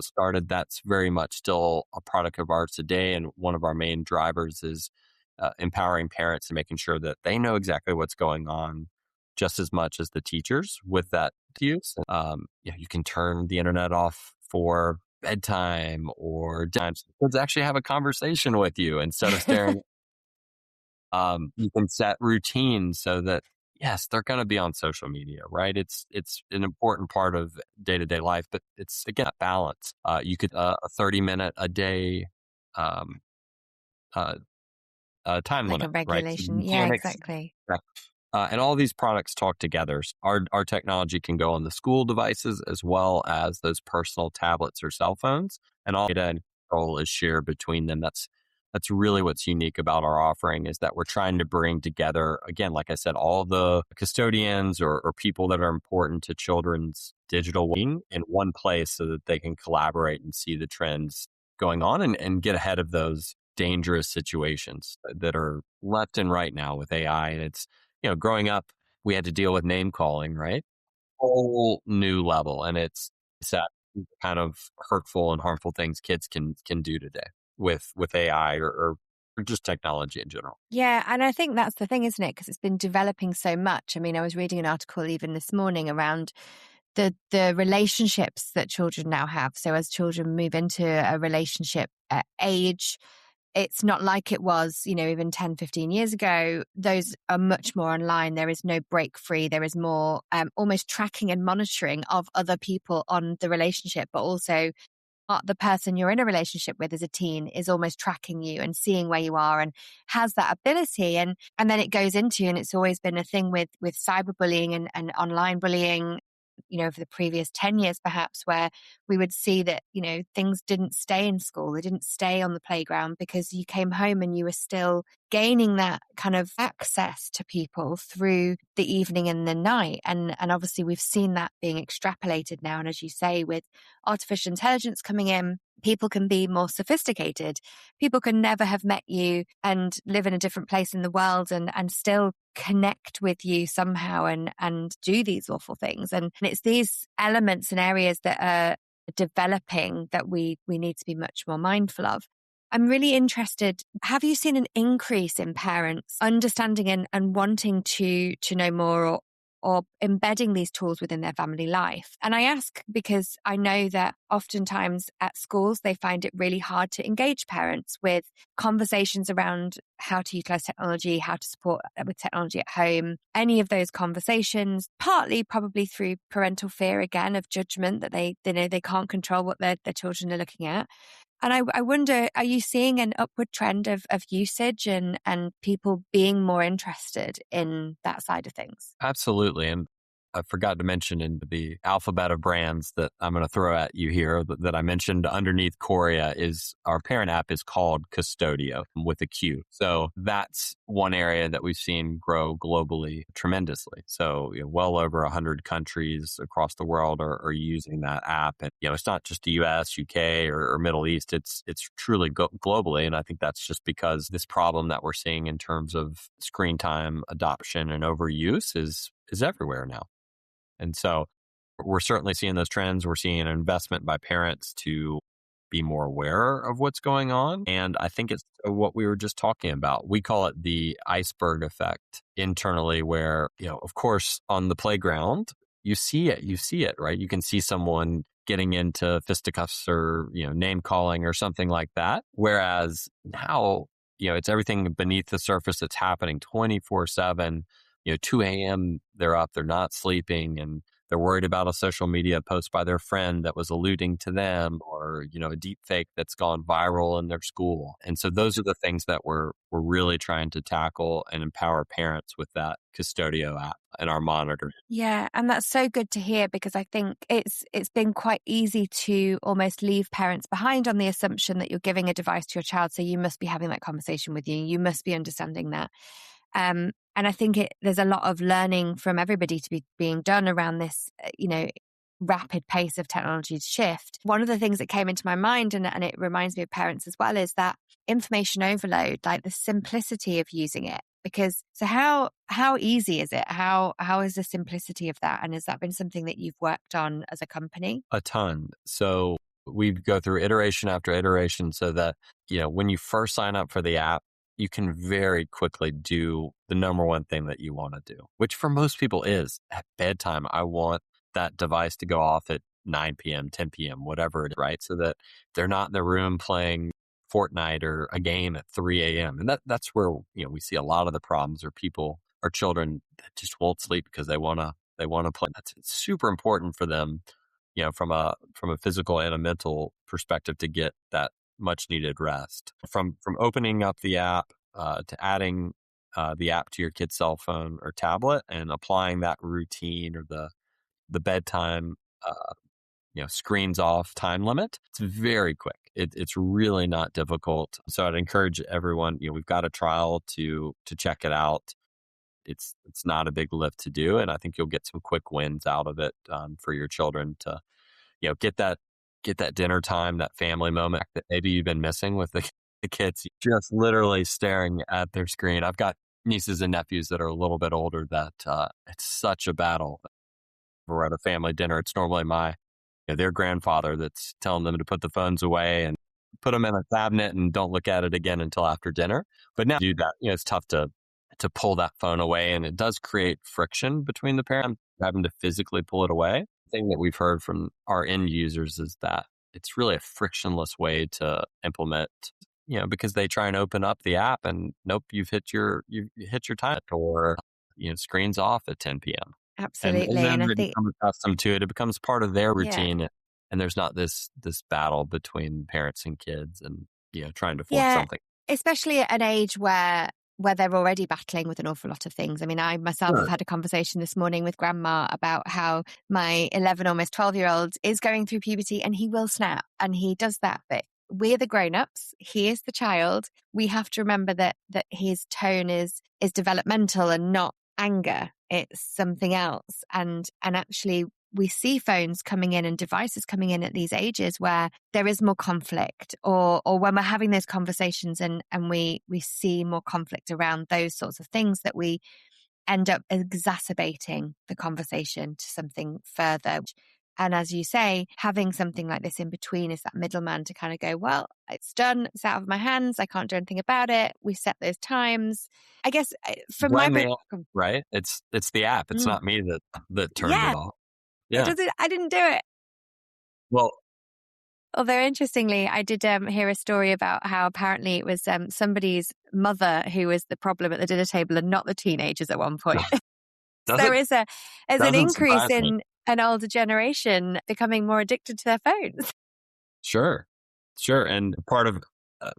started. That's very much still a product of ours today. And one of our main drivers is empowering parents and making sure that they know exactly what's going on just as much as the teachers with that use. You can turn the internet off for bedtime or times. Kids actually have a conversation with you instead of staring. You can set routines so that, yes, they're going to be on social media, right? It's an important part of day-to-day life, but it's, again, a balance. You could a 30-minute a day time limit, a regulation. Right? So yeah, exactly. And all these products talk together. Our technology can go on the school devices as well as those personal tablets or cell phones, and all data and control is shared between them. That's really what's unique about our offering, is that we're trying to bring together, again, like I said, all the custodians or people that are important to children's digital wing in one place so that they can collaborate and see the trends going on and get ahead of those dangerous situations that are left and right now with AI. And it's, growing up, we had to deal with name calling, right? Whole new level. And it's that kind of hurtful and harmful things kids can do today with AI or just technology in general. Yeah, and I think that's the thing, isn't it? Because it's been developing so much. I mean, I was reading an article even this morning around the relationships that children now have. So as children move into a relationship, age it's not like it was, even 10, 15 years ago. Those are much more online. There is no break free. There is more almost tracking and monitoring of other people on the relationship, but also the person you're in a relationship with as a teen is almost tracking you and seeing where you are and has that ability. And then it goes into, and it's always been a thing with cyberbullying and online bullying, over the previous 10 years, perhaps, where we would see that, things didn't stay in school. They didn't stay on the playground because you came home and you were still gaining that kind of access to people through the evening and the night. And obviously we've seen that being extrapolated now. And as you say, with artificial intelligence coming in, people can be more sophisticated. People can never have met you and live in a different place in the world and still connect with you somehow and do these awful things. And it's these elements and areas that are developing that we need to be much more mindful of. I'm really interested, have you seen an increase in parents understanding and wanting to know more or embedding these tools within their family life? And I ask because I know that oftentimes at schools, they find it really hard to engage parents with conversations around how to utilize technology, how to support with technology at home, any of those conversations, partly probably through parental fear, again, of judgment that they can't control what their children are looking at. And I wonder, are you seeing an upward trend of usage and people being more interested in that side of things? Absolutely. And I forgot to mention in the alphabet of brands that I'm going to throw at you here that I mentioned underneath Qoria is our parent app is called Custodio with a Q. So that's one area that we've seen grow globally tremendously. So well over 100 countries across the world are using that app. And it's not just the US, UK, or Middle East. It's truly globally. And I think that's just because this problem that we're seeing in terms of screen time adoption and overuse is everywhere now. And so we're certainly seeing those trends. We're seeing an investment by parents to be more aware of what's going on. And I think it's what we were just talking about. We call it the iceberg effect internally, where, of course, on the playground, you see it, right? You can see someone getting into fisticuffs or, name calling or something like that. Whereas now, it's everything beneath the surface that's happening 24/7. 2 a.m. they're up, they're not sleeping, and they're worried about a social media post by their friend that was alluding to them, or, a deep fake that's gone viral in their school. And so those are the things that we're really trying to tackle and empower parents with that Custodio app and our monitoring. Yeah, and that's so good to hear, because I think it's been quite easy to almost leave parents behind on the assumption that you're giving a device to your child, so you must be having that conversation with you. You must be understanding that. And I think there's a lot of learning from everybody to be being done around this, rapid pace of technology shift. One of the things that came into my mind, and it reminds me of parents as well, is that information overload, like the simplicity of using it. Because so how easy is it? How is the simplicity of that? And has that been something that you've worked on as a company? A ton. So we go through iteration after iteration so that, when you first sign up for the app, you can very quickly do the number one thing that you want to do, which for most people is at bedtime. I want that device to go off at 9 p.m., 10 p.m., whatever it is, right? So that they're not in their room playing Fortnite or a game at 3 a.m. And that's where, we see a lot of the problems are children that just won't sleep because they want to play. It's super important for them, from a physical and a mental perspective to get that much needed rest. From opening up the app to adding the app to your kid's cell phone or tablet and applying that routine or the bedtime screens off time limit, it's very quick. It's really not difficult. So I'd encourage everyone, we've got a trial to check it out. It's not a big lift to do, and I think you'll get some quick wins out of it for your children to get that dinner time, that family moment that maybe you've been missing with the kids, just literally staring at their screen. I've got nieces and nephews that are a little bit older that it's such a battle. We're at a family dinner. It's normally their grandfather that's telling them to put the phones away and put them in a cabinet and don't look at it again until after dinner. But now do that, it's tough to pull that phone away, and it does create friction between the parents having to physically pull it away. The thing that we've heard from our end users is that it's really a frictionless way to implement because they try and open up the app and nope, you hit your time, or, screens off at 10 p.m. Absolutely. And then I they think, become accustomed to it. It becomes part of their yeah. routine. And there's not this battle between parents and kids and, trying to force Yeah, something. especially at an age where they're already battling with an awful lot of things. I mean, I myself Sure. have had a conversation this morning with grandma about how my 11, almost 12-year-old is going through puberty and he will snap and he does that. But we're the grown-ups. He is the child. We have to remember that his tone is developmental and not anger. It's something else. And actually, we see phones coming in and devices coming in at these ages where there is more conflict, or when we're having those conversations and we see more conflict around those sorts of things, that we end up exacerbating the conversation to something further. And as you say, having something like this in between is that middleman to kind of go, well, it's done. It's out of my hands. I can't do anything about it. We set those times. I guess from Blame my the app, right? It's the app. It's not me that turned it off. Yeah. I didn't do it. Well, although interestingly, I did hear a story about how apparently it was somebody's mother who was the problem at the dinner table and not the teenagers at one point. There is an increase in an older generation becoming more addicted to their phones. Sure. And part of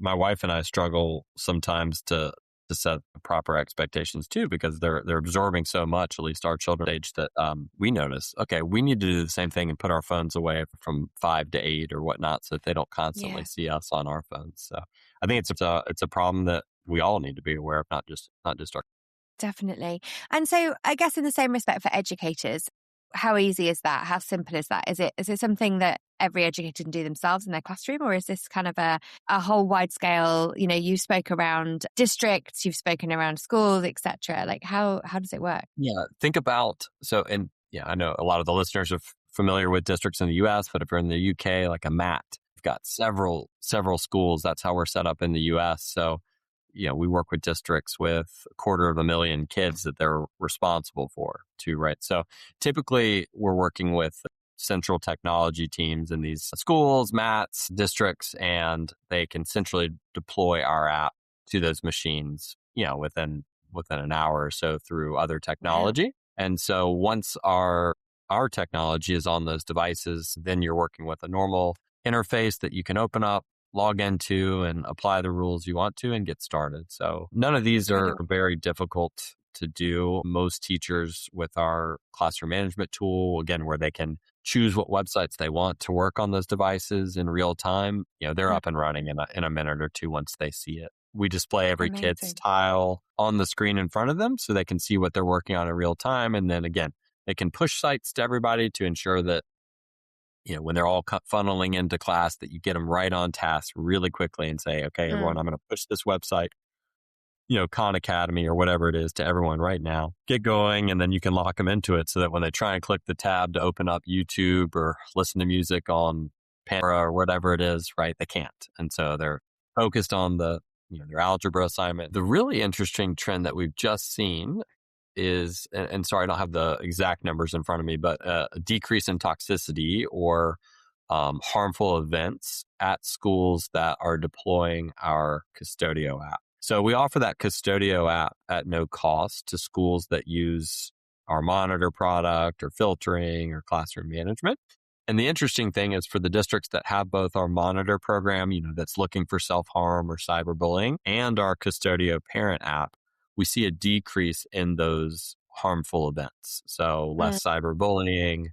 my wife and I struggle sometimes to set proper expectations too, because they're absorbing so much, at least our children's age, that we notice, okay, we need to do the same thing and put our phones away from 5 to 8 or whatnot, so that they don't constantly see us on our phones. So I think it's a problem that we all need to be aware of, not just our. Definitely. And so I guess in the same respect for educators, how easy is that? How simple is that? Is it something that every educator can do themselves in their classroom, or is this kind of a whole wide scale? You spoke around districts, you've spoken around schools, etc. Like how does it work? Yeah, think about I know a lot of the listeners are familiar with districts in the US, but if you're in the UK, like a MAT, we've got several schools. That's how we're set up in the US. So we work with districts with 250,000 kids that they're responsible for too, right? So typically we're working with central technology teams in these schools, MATs, districts, and they can centrally deploy our app to those machines, within an hour or so through other technology. Yeah. And so once our technology is on those devices, then you're working with a normal interface that you can open up, log into, and apply the rules you want to and get started. So none of these are very difficult to do. Most teachers with our classroom management tool, again, where they can choose what websites they want to work on those devices in real time, they're up and running in a minute or two once they see it. We display every kid's tile on the screen in front of them so they can see what they're working on in real time. And then again, they can push sites to everybody to ensure that when they're all funneling into class, that you get them right on task really quickly and say, okay, everyone, I'm going to push this website, Khan Academy or whatever it is, to everyone right now. Get going, and then you can lock them into it so that when they try and click the tab to open up YouTube or listen to music on Pandora or whatever it is, right, they can't. And so they're focused on their algebra assignment. The really interesting trend that we've just seen is, and sorry, I don't have the exact numbers in front of me, but a decrease in toxicity or harmful events at schools that are deploying our Custodio app. So we offer that Custodio app at no cost to schools that use our monitor product or filtering or classroom management. And the interesting thing is, for the districts that have both our monitor program, that's looking for self-harm or cyberbullying, and our Custodio parent app, we see a decrease in those harmful events. So less cyberbullying,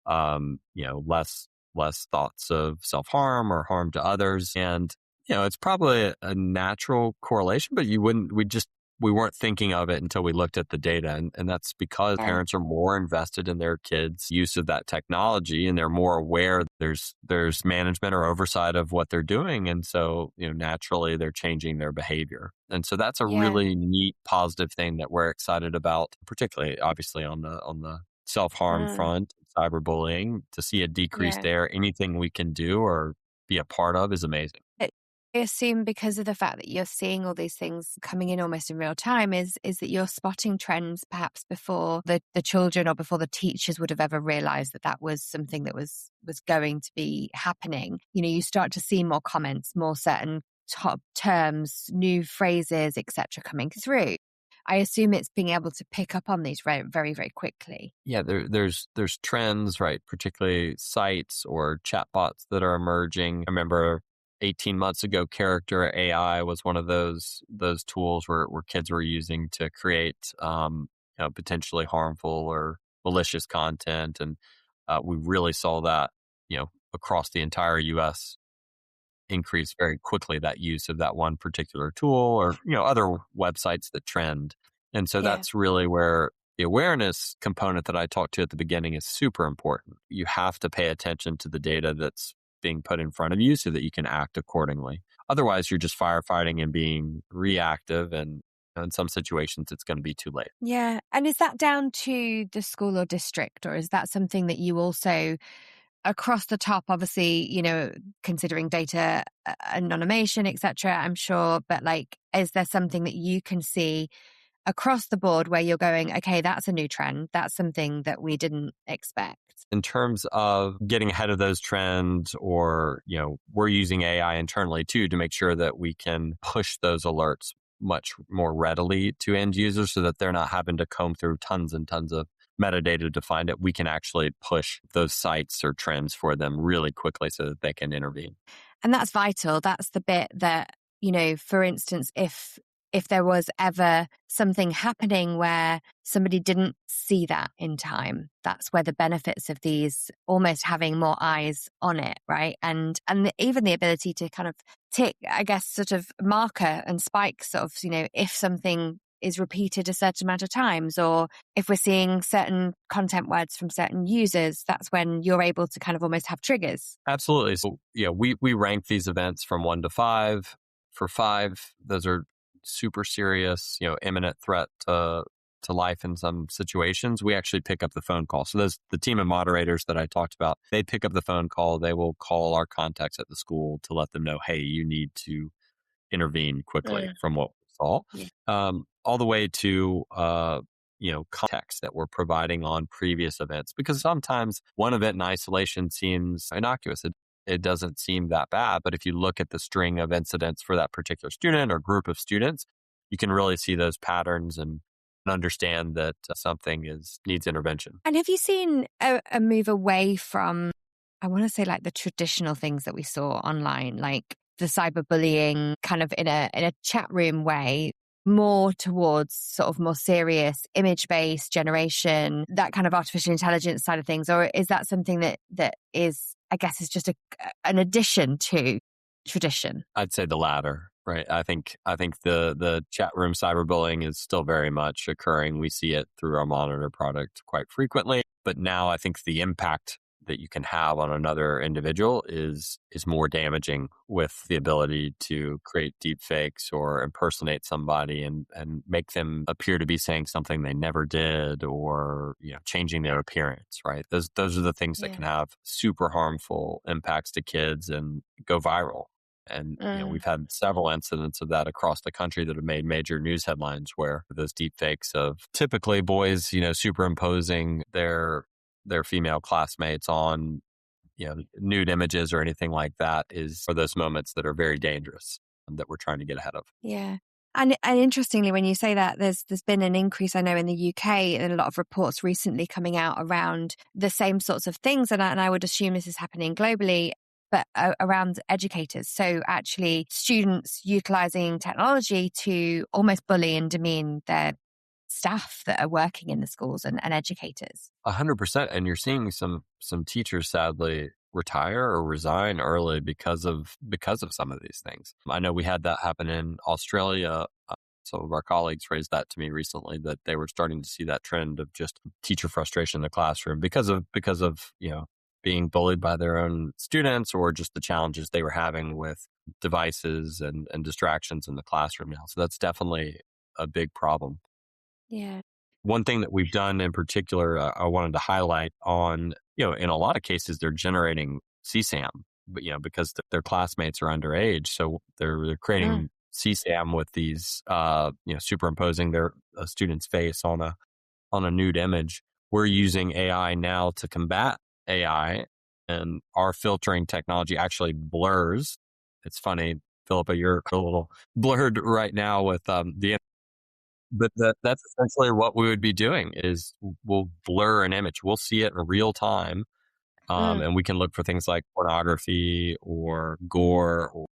less thoughts of self-harm or harm to others. And, it's probably a natural correlation, but we weren't thinking of it until we looked at the data. And that's because parents are more invested in their kids' use of that technology, and they're more aware there's management or oversight of what they're doing. And so, naturally they're changing their behavior. And so that's a really neat, positive thing that we're excited about, particularly obviously on the self-harm front, cyberbullying. To see a decrease there, anything we can do or be a part of is amazing. I assume because of the fact that you're seeing all these things coming in almost in real time is that you're spotting trends perhaps before the children or before the teachers would have ever realized that was something that was going to be happening. You start to see more comments, more certain top terms, new phrases, etc. coming through. I assume it's being able to pick up on these very, very, very quickly. Yeah, there's trends, right? Particularly sites or chatbots that are emerging. I remember 18 months ago, character AI was one of those tools where kids were using to create potentially harmful or malicious content, and we really saw that across the entire U.S. increase very quickly, that use of that one particular tool or other websites that trend. And so that's really where the awareness component that I talked to at the beginning is super important. You have to pay attention to the data that's being put in front of you so that you can act accordingly. Otherwise, you're just firefighting and being reactive, and in some situations, it's going to be too late. Yeah. And is that down to the school or district, or is that something that you also, across the top, obviously, considering data anonymation, etc., I'm sure, but is there something that you can see across the board where you're going, okay, that's a new trend, that's something that we didn't expect? In terms of getting ahead of those trends, or, we're using AI internally too to make sure that we can push those alerts much more readily to end users so that they're not having to comb through tons and tons of metadata to find it. We can actually push those sites or trends for them really quickly so that they can intervene. And that's vital. That's the bit that, for instance, if there was ever something happening where somebody didn't see that in time, that's where the benefits of these almost having more eyes on it, right? And even the ability to kind of tick, I guess, sort of marker and spike sort of, if something is repeated a certain amount of times, or if we're seeing certain content words from certain users, that's when you're able to kind of almost have triggers. Absolutely. So, we rank these events from 1 to 5. For 5, those are super serious, imminent threat to life in some situations. We actually pick up the phone call. So the team of moderators that I talked about, they pick up the phone call. They will call our contacts at the school to let them know, hey, you need to intervene quickly from what we saw. Yeah. All the way to context that we're providing on previous events, because sometimes one event in isolation seems innocuous. It doesn't seem that bad, but if you look at the string of incidents for that particular student or group of students, you can really see those patterns and understand that something needs intervention. And have you seen a move away from, I want to say, the traditional things that we saw online, like the cyberbullying kind of in a chat room way, more towards sort of more serious image-based generation, that kind of artificial intelligence side of things? Or is that something that is, I guess, is just an addition to tradition? I'd say the latter, right? I think the chat room cyberbullying is still very much occurring. We see it through our monitor product quite frequently, but now I think the impact that you can have on another individual is more damaging, with the ability to create deep fakes or impersonate somebody and make them appear to be saying something they never did, or changing their appearance, right? Those are the things that can have super harmful impacts to kids and go viral. And we've had several incidents of that across the country that have made major news headlines, where those deep fakes of typically boys superimposing their female classmates on, nude images or anything like that are those moments that are very dangerous and that we're trying to get ahead of. Yeah. And interestingly, when you say that, there's been an increase, I know, in the UK, and a lot of reports recently coming out around the same sorts of things. And I would assume this is happening globally, but around educators. So actually students utilizing technology to almost bully and demean their staff that are working in the schools and educators. 100%. And you're seeing some teachers sadly retire or resign early because of some of these things. I know we had that happen in Australia. Some of our colleagues raised that to me recently, that they were starting to see that trend of just teacher frustration in the classroom because of being bullied by their own students, or just the challenges they were having with devices and distractions in the classroom now. So that's definitely a big problem. Yeah. One thing that we've done in particular, I wanted to highlight on, in a lot of cases, they're generating CSAM, but, because their classmates are underage. So they're creating CSAM with these, superimposing their student's face on a nude image. We're using AI now to combat AI, and our filtering technology actually blurs. It's funny. Philippa, you're a little blurred right now with but that's essentially what we would be doing is we'll blur an image. We'll see it in real time. And we can look for things like pornography or gore or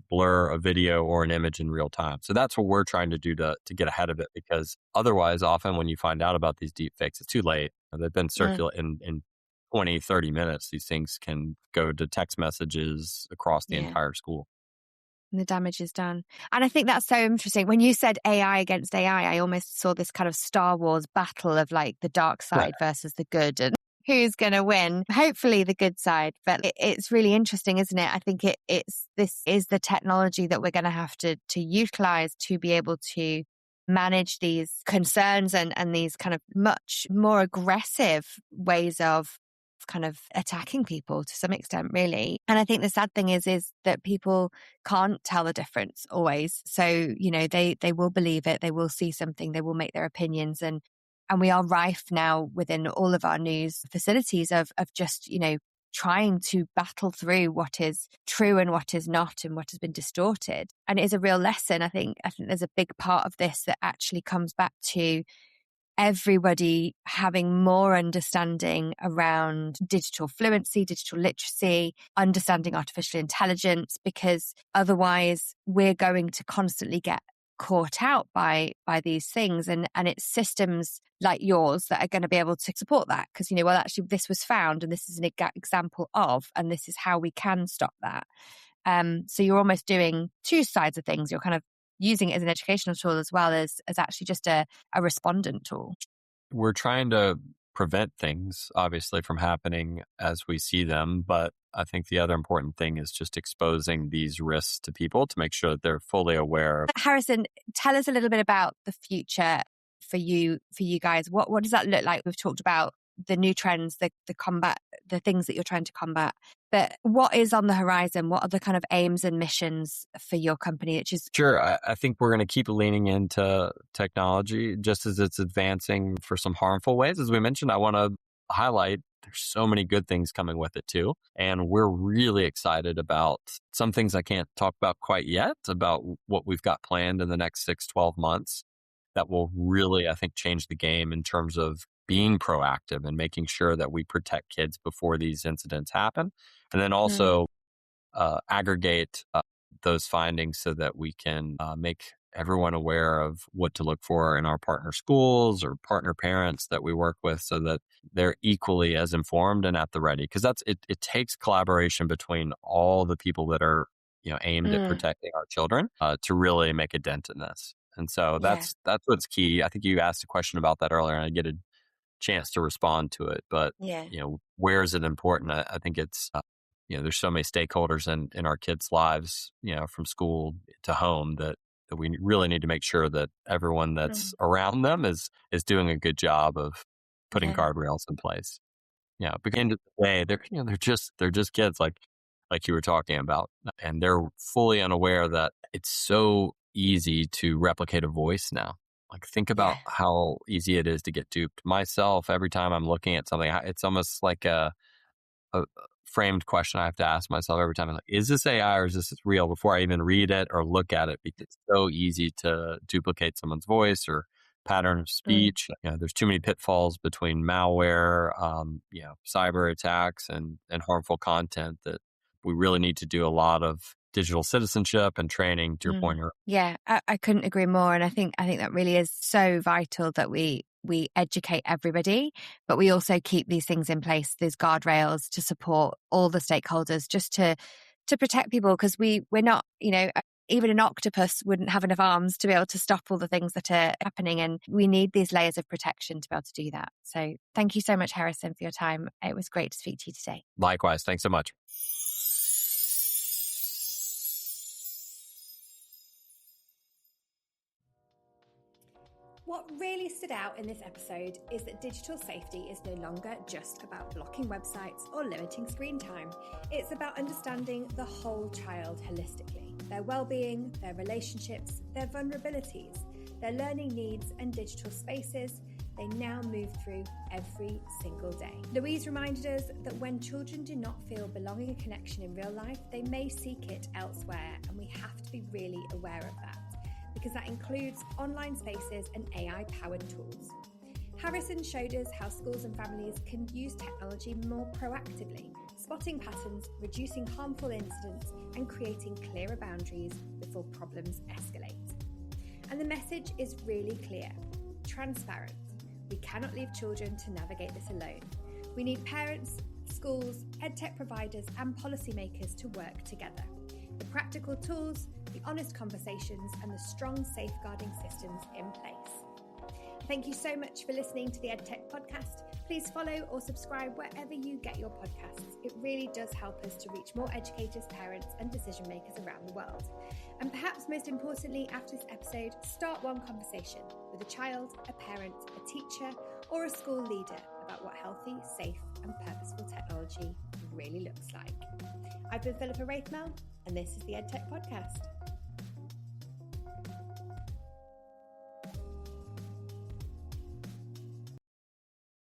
blur a video or an image in real time. So that's what we're trying to do to get ahead of it, because otherwise, often when you find out about these deep fakes, it's too late. They've been circulating in 20, 30 minutes. These things can go to text messages across the entire school. And the damage is done. And I think that's so interesting. When you said AI against AI, I almost saw this kind of Star Wars battle of like the dark side versus the good, and who's going to win. Hopefully the good side. But it's really interesting, isn't it? I think this is the technology that we're going to have to utilize to be able to manage these concerns and these kind of much more aggressive ways of kind of attacking people to some extent, really. And I think the sad thing is that people can't tell the difference always. So, they will believe it, they will see something, they will make their opinions. And we are rife now within all of our news facilities of just, trying to battle through what is true and what is not and what has been distorted. And it is a real lesson. I think there's a big part of this that actually comes back to everybody having more understanding around digital fluency, digital literacy, understanding artificial intelligence, because otherwise we're going to constantly get caught out by these things, and it's systems like yours that are going to be able to support that, because actually this was found and this is an example of, and this is how we can stop that. So you're almost doing two sides of things. You're kind of using it as an educational tool as well as actually just a respondent tool. We're trying to prevent things, obviously, from happening as we see them. But I think the other important thing is just exposing these risks to people to make sure that they're fully aware. Harrison, tell us a little bit about the future for you guys. What does that look like? We've talked about the new trends, the combat, the things that you're trying to combat. But what is on the horizon? What are the kind of aims and missions for your company? Sure. I think we're going to keep leaning into technology just as it's advancing for some harmful ways. As we mentioned, I want to highlight there's so many good things coming with it too. And we're really excited about some things I can't talk about quite yet, about what we've got planned in the next 6-12 months that will really, I think, change the game in terms of being proactive and making sure that we protect kids before these incidents happen. And then also aggregate those findings so that we can make everyone aware of what to look for in our partner schools or partner parents that we work with, so that they're equally as informed and at the ready. Because it takes collaboration between all the people that are aimed at protecting our children to really make a dent in this. And so that's what's key. I think you asked a question about that earlier, and I get a chance to respond to it. But where is it important? I think it's there's so many stakeholders in our kids' lives, from school to home, that we really need to make sure that everyone that's around them is doing a good job of putting guardrails in place. But at the end of the day, they're just kids, like you were talking about, and they're fully unaware that it's so easy to replicate a voice now. Like, think about how easy it is to get duped. Myself, every time I'm looking at something, it's almost like a framed question I have to ask myself every time. I'm like, is this AI or is this real, before I even read it or look at it? Because it's so easy to duplicate someone's voice or pattern of speech. There's too many pitfalls between malware, cyber attacks and harmful content, that we really need to do a lot of digital citizenship and training, to your point. Yeah, I couldn't agree more. And I think that really is so vital that we educate everybody, but we also keep these things in place, these guardrails, to support all the stakeholders, just to protect people, because we're not, even an octopus wouldn't have enough arms to be able to stop all the things that are happening, and we need these layers of protection to be able to do that. So thank you so much, Harrison, for your time. It was great to speak to you today. Likewise. Thanks so much. What really stood out in this episode is that digital safety is no longer just about blocking websites or limiting screen time. It's about understanding the whole child holistically, their well-being, their relationships, their vulnerabilities, their learning needs and digital spaces, they now move through every single day. Louise reminded us that when children do not feel belonging and connection in real life, they may seek it elsewhere, and we have to be really aware of that, because that includes online spaces and AI-powered tools. Harrison showed us how schools and families can use technology more proactively, spotting patterns, reducing harmful incidents, and creating clearer boundaries before problems escalate. And the message is really clear: transparent. We cannot leave children to navigate this alone. We need parents, schools, EdTech providers, and policymakers to work together. The practical tools, the honest conversations, and the strong safeguarding systems in place. Thank you so much for listening to the EdTech Podcast. Please follow or subscribe wherever you get your podcasts. It really does help us to reach more educators, parents, and decision makers around the world. And perhaps most importantly, after this episode, start one conversation with a child, a parent, a teacher, or a school leader about what healthy, safe, and purposeful technology really looks like. I've been Philippa Wraithmell, and this is the EdTech Podcast.